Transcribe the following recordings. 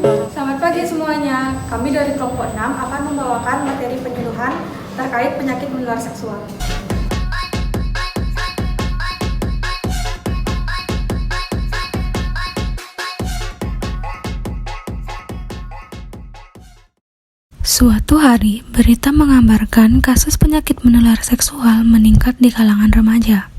Selamat pagi semuanya. Kami dari kelompok 6 akan membawakan materi penyuluhan terkait penyakit menular seksual. Suatu hari, berita menggambarkan kasus penyakit menular seksual meningkat di kalangan remaja.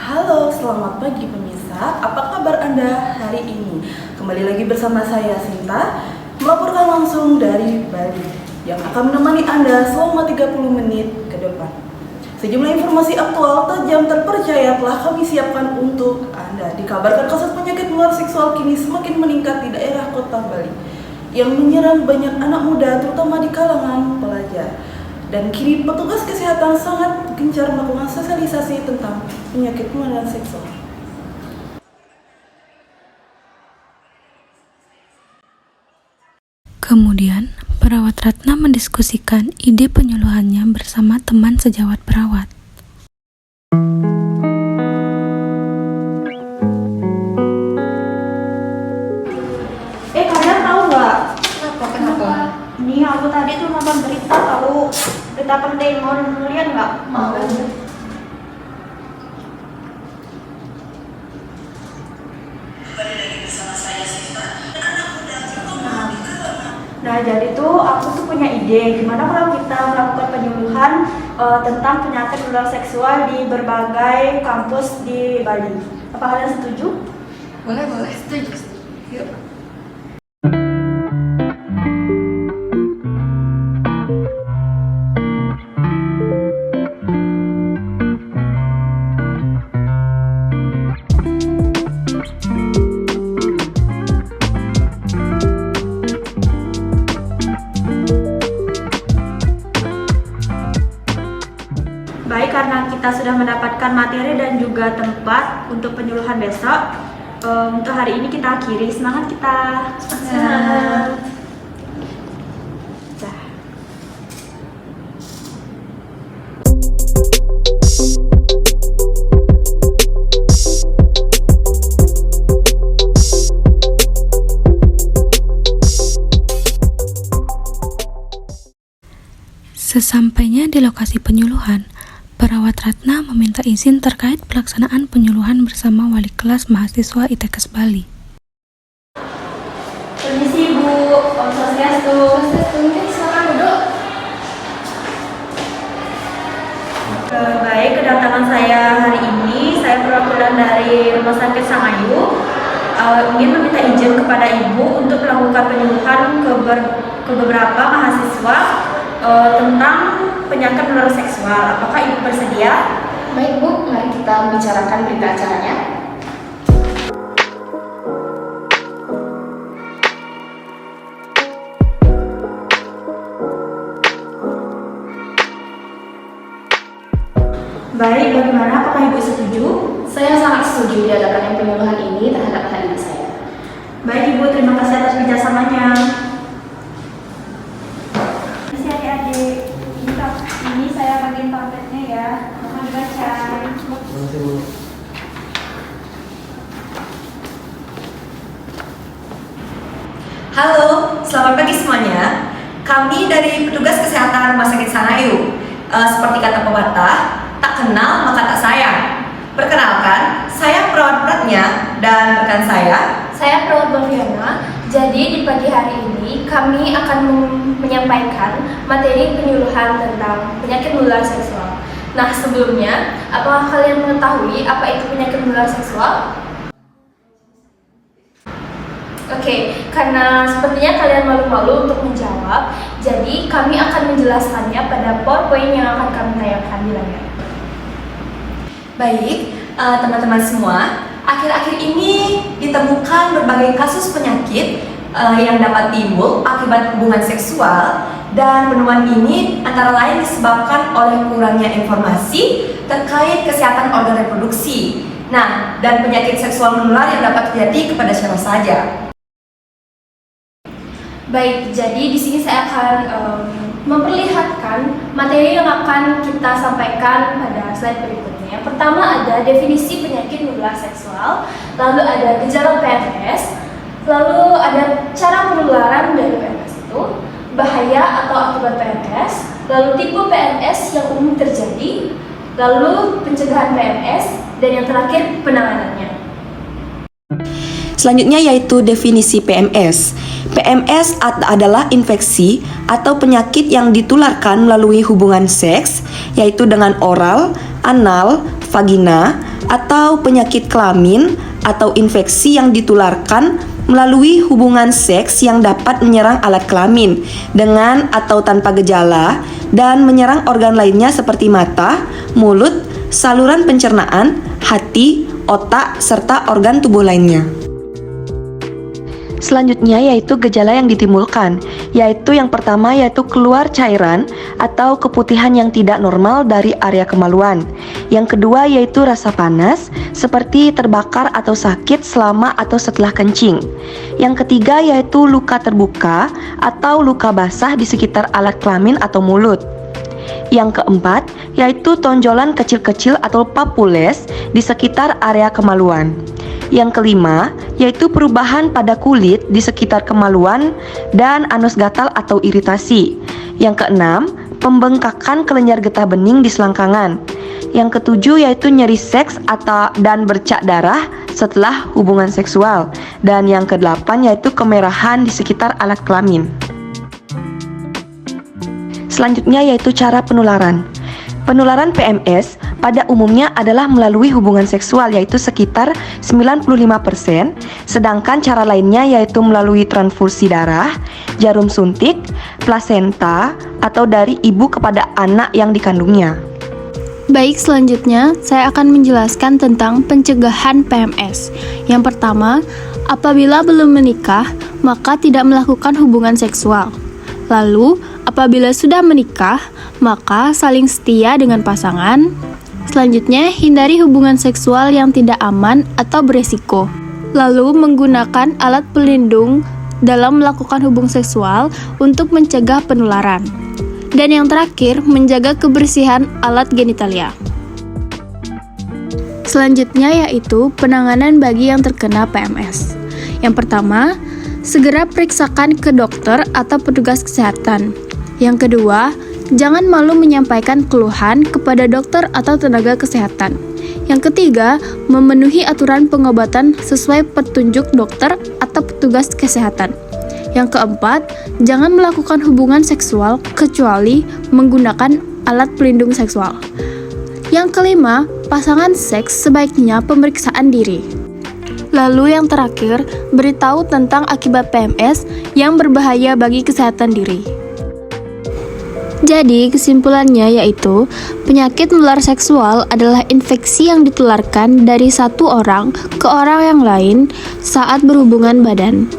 Halo, selamat pagi pemirsa. Apa kabar Anda hari ini? Kembali lagi bersama saya Sinta, melaporkan langsung dari Bali yang akan menemani Anda selama 30 menit ke depan. Sejumlah informasi aktual tajam terpercaya telah kami siapkan untuk Anda. Dikabarkan kasus penyakit menular seksual kini semakin meningkat di daerah kota Bali yang menyerang banyak anak muda terutama di kalangan pelajar. Dan kini petugas kesehatan sangat gencar melakukan sosialisasi tentang penyakit menular seksual. Kemudian, perawat Ratna mendiskusikan ide penyuluhannya bersama teman sejawat perawat. Kalian tahu nggak? Kenapa? Nih, aku tadi tuh nonton berita, tahu berita penting. Mau lihat nggak? Mau. Nah, jadi tuh aku tuh punya ide gimana kalau kita melakukan penyuluhan tentang penyakit menular seksual di berbagai kampus di Bali. Apa kalian setuju? Boleh, setuju. Yuk. Baik, karena kita sudah mendapatkan materi dan juga tempat untuk penyuluhan besok, untuk hari ini kita akhiri. Semangat kita! Semangat. Dah. Sesampainya di lokasi penyuluhan, perawat Ratna meminta izin terkait pelaksanaan penyuluhan bersama wali kelas mahasiswa ITKes Bali. Permisi Bu, Om Swastiastu. Silakan duduk. Baik, kedatangan saya hari ini, saya perwakilan dari Rumah Sakit Sangayu ingin meminta izin kepada Ibu untuk melakukan penyuluhan ke beberapa mahasiswa tentang penyakit menular seksual. Apakah Ibu bersedia? Baik Bu, mari kita bicarakan berita acaranya. Baik, bagaimana? Apakah Ibu setuju? Saya sangat setuju diadakannya penyuluhan ini terhadap anak didik saya. Baik Ibu, terima kasih atas kerjasamanya. Terima kasih adik-adik. Ini saya bagiin pamfletnya ya. Mohon dibaca. Halo, selamat pagi semuanya. Kami dari petugas kesehatan Rumah Sakit Sangayu. Seperti kata pepatah, tak kenal maka tak sayang. Perkenalkan, saya perawat Pratnya dan rekan Saya perawat Baviana. Jadi di pagi hari ini kami akan menyampaikan materi penyuluhan tentang penyakit menular seksual. Nah, sebelumnya, apakah kalian mengetahui apa itu penyakit menular seksual? Oke, karena sepertinya kalian malu-malu untuk menjawab, jadi kami akan menjelaskannya pada PowerPoint yang akan kami tayangkan di layar. Baik, teman-teman semua, akhir-akhir ini ditemukan berbagai kasus penyakit yang dapat timbul akibat hubungan seksual, dan penemuan ini antara lain disebabkan oleh kurangnya informasi terkait kesehatan organ reproduksi. Nah, dan penyakit seksual menular yang dapat terjadi kepada siapa saja. Baik, jadi di sini saya akan memperlihatkan materi yang akan kita sampaikan pada slide berikutnya. Yang pertama ada definisi penyakit menular seksual, lalu ada gejala PMS, lalu ada cara penularan dari PMS itu, bahaya atau akibat PMS, lalu tipe PMS yang umum terjadi, lalu pencegahan PMS, dan yang terakhir penanganannya. Selanjutnya yaitu definisi PMS. PMS adalah infeksi atau penyakit yang ditularkan melalui hubungan seks, yaitu dengan oral, anal, vagina, atau penyakit kelamin atau infeksi yang ditularkan melalui hubungan seks yang dapat menyerang alat kelamin dengan atau tanpa gejala dan menyerang organ lainnya seperti mata, mulut, saluran pencernaan, hati, otak, serta organ tubuh lainnya. Selanjutnya yaitu gejala yang ditimbulkan, yaitu yang pertama yaitu keluar cairan atau keputihan yang tidak normal dari area kemaluan. Yang kedua yaitu rasa panas, seperti terbakar atau sakit selama atau setelah kencing. Yang ketiga yaitu luka terbuka atau luka basah di sekitar alat kelamin atau mulut. Yang keempat yaitu tonjolan kecil-kecil atau papules di sekitar area kemaluan. Yang kelima, yaitu perubahan pada kulit di sekitar kemaluan dan anus gatal atau iritasi. Yang keenam, pembengkakan kelenjar getah bening di selangkangan. Yang ketujuh, yaitu nyeri seks dan bercak darah setelah hubungan seksual. Dan yang kedelapan, yaitu kemerahan di sekitar alat kelamin. Selanjutnya yaitu cara penularan. Penularan PMS pada umumnya adalah melalui hubungan seksual yaitu sekitar 95%, sedangkan cara lainnya yaitu melalui transfusi darah, jarum suntik, plasenta, atau dari ibu kepada anak yang dikandungnya. Baik, selanjutnya saya akan menjelaskan tentang pencegahan PMS. Yang pertama, apabila belum menikah, maka tidak melakukan hubungan seksual. Lalu, apabila sudah menikah, maka saling setia dengan pasangan. Selanjutnya, hindari hubungan seksual yang tidak aman atau beresiko. Lalu, menggunakan alat pelindung dalam melakukan hubungan seksual untuk mencegah penularan. Dan yang terakhir, menjaga kebersihan alat genitalia. Selanjutnya yaitu penanganan bagi yang terkena PMS. Yang pertama, segera periksakan ke dokter atau petugas kesehatan. Yang kedua, jangan malu menyampaikan keluhan kepada dokter atau tenaga kesehatan. Yang ketiga, memenuhi aturan pengobatan sesuai petunjuk dokter atau petugas kesehatan. Yang keempat, jangan melakukan hubungan seksual kecuali menggunakan alat pelindung seksual. Yang kelima, pasangan seks sebaiknya pemeriksaan diri. Lalu yang terakhir, beritahu tentang akibat PMS yang berbahaya bagi kesehatan diri. Jadi, kesimpulannya yaitu, penyakit menular seksual adalah infeksi yang ditularkan dari satu orang ke orang yang lain saat berhubungan badan.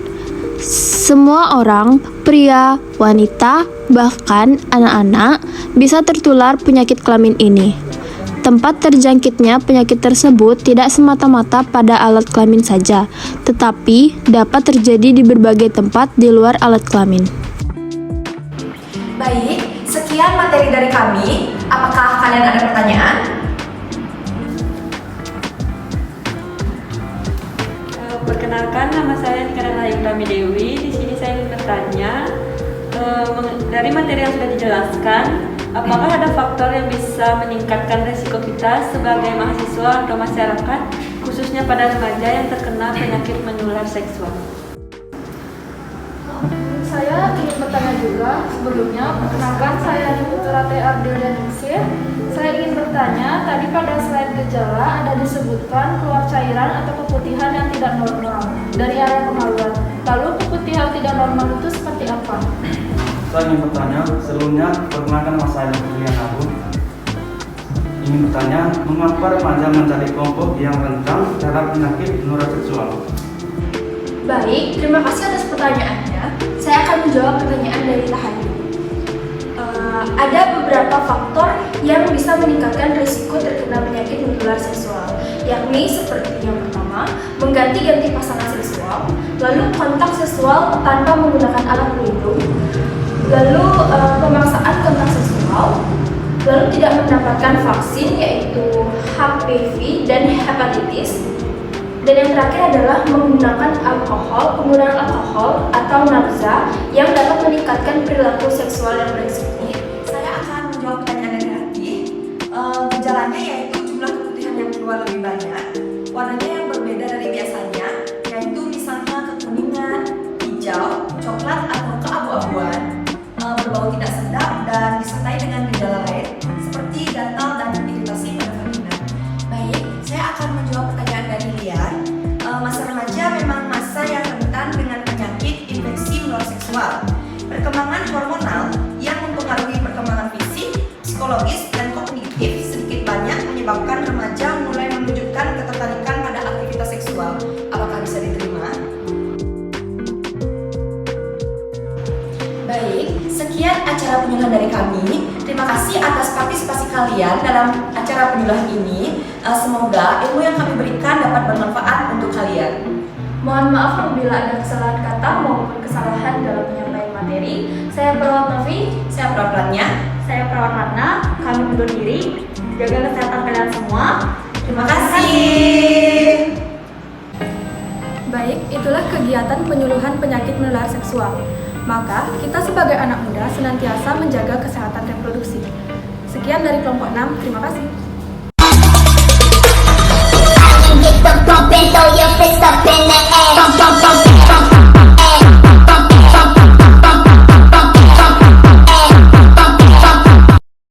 Semua orang, pria, wanita, bahkan anak-anak, bisa tertular penyakit kelamin ini. Tempat terjangkitnya penyakit tersebut tidak semata-mata pada alat kelamin saja, tetapi dapat terjadi di berbagai tempat di luar alat kelamin. Baik, sekian materi dari kami. Apakah kalian ada pertanyaan? Perkenalkan, nama saya Nikarana Ibrahim Dewi. Di sini saya ingin bertanya, dari materi yang sudah dijelaskan, apakah ada faktor yang bisa meningkatkan risiko kita sebagai mahasiswa atau masyarakat, khususnya pada remaja yang terkena penyakit menular seksual? Saya ingin bertanya juga. Sebelumnya, perkenalkan saya Niputurate Ardio Daningsih. Saya ingin bertanya, tadi pada slide gejala ada disebutkan keluar cairan atau keputihan yang tidak normal dari area kemaluan. Lalu keputihan tidak normal itu seperti apa? Saya ingin bertanya, sebelumnya perkenalkan nama saya Julian Harun. Ingin bertanya, mengapa remaja menjadi kelompok yang rentan terhadap penyakit menular seksual? Baik, terima kasih atas pertanyaannya. Saya akan menjawab pertanyaan dari Tahayu. Ada beberapa faktor yang bisa meningkatkan risiko terkena penyakit menular seksual, yakni seperti yang pertama, mengganti-ganti pasangan seksual, lalu kontak seksual tanpa menggunakan alat pelindung, lalu pemaksaan kontak seksual, lalu tidak mendapatkan vaksin yaitu HPV dan hepatitis. Dan yang terakhir adalah menggunakan penggunaan alkohol atau nafsa yang dapat meningkatkan perilaku seksual yang beresiko. Saya akan menjawab pertanyaan dari hati. Gejalanya yaitu jumlah keputihan yang keluar lebih banyak, warnanya yang berbeda dari biasanya, yaitu misalnya kekuningan, hijau, coklat atau keabu-abuan, berbau tidak sedap dan disertai dengan gejala lain seperti gatal dan iritasi pada vagina. Baik, saya akan menjawab pertanyaan dari Lian. Masa remaja memang masa yang rentan dengan penyakit infeksi menular seksual. Perkembangan hormonal yang mempengaruhi perkembangan fisik, psikologis, dan kognitif sedikit banyak menyebabkan remaja mulai menunjukkan ketertarikan pada aktivitas seksual. Apakah bisa diterima? Baik, sekian acara penyuluhan dari kami. Terima kasih atas partisipasi kalian dalam acara penyuluhan ini. Semoga ilmu yang kami berikan dapat bermanfaat untuk kalian. Mohon maaf apabila ada kesalahan kata maupun kesalahan dalam penyampaian materi. Saya Perawat Novi, Saya Perawat Rania. Saya Perawat Ratna, kami undur diri. Jaga kesehatan kalian semua. Terima kasih. Baik, itulah kegiatan penyuluhan penyakit menular seksual. Maka, kita sebagai anak muda senantiasa menjaga kesehatan reproduksi. Sekian dari kelompok 6, terima kasih.